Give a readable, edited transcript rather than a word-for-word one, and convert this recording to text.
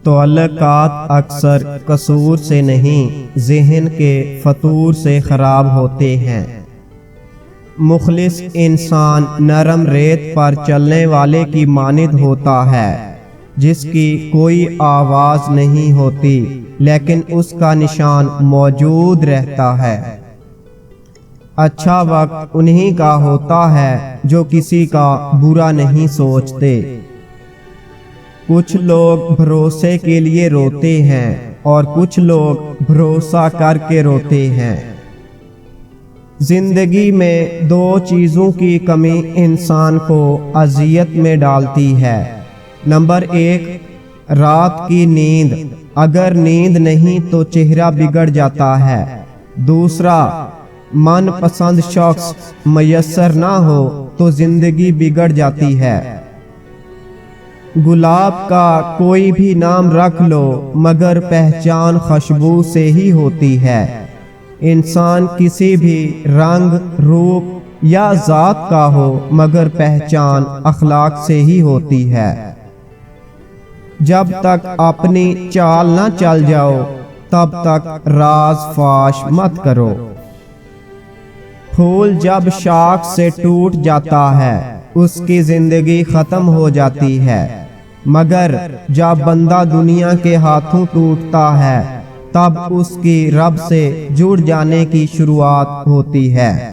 تعلقات اکثر قصور سے نہیں، ذہن کے فطور سے خراب ہوتے ہیں۔ مخلص انسان نرم ریت پر چلنے والے کی مانند ہوتا ہے، جس کی کوئی آواز نہیں ہوتی لیکن اس کا نشان موجود رہتا ہے۔ اچھا وقت انہی کا ہوتا ہے جو کسی کا برا نہیں سوچتے۔ کچھ لوگ بھروسے کے لیے روتے ہیں اور کچھ لوگ بھروسہ کر کے روتے ہیں۔ زندگی میں دو چیزوں کی کمی انسان کو اذیت میں ڈالتی ہے۔ نمبر 1، رات کی نیند۔ اگر نیند نہیں تو چہرہ بگڑ جاتا ہے۔ دوسرا، من پسند شخص میسر نہ ہو تو زندگی بگڑ جاتی ہے۔ گلاب کا کوئی بھی نام رکھ لو مگر پہچان خوشبو سے ہی ہوتی ہے۔ انسان کسی بھی رنگ، روپ یا ذات کا ہو مگر پہچان اخلاق سے ہی ہوتی ہے۔ جب تک اپنی چال نہ چل جاؤ تب تک راز فاش مت کرو۔ پھول جب شاخ سے ٹوٹ جاتا ہے اس کی زندگی ختم ہو جاتی ہے، مگر جب بندہ دنیا کے ہاتھوں ٹوٹتا ہے تب اس کی رب سے جڑ جانے کی شروعات ہوتی ہے۔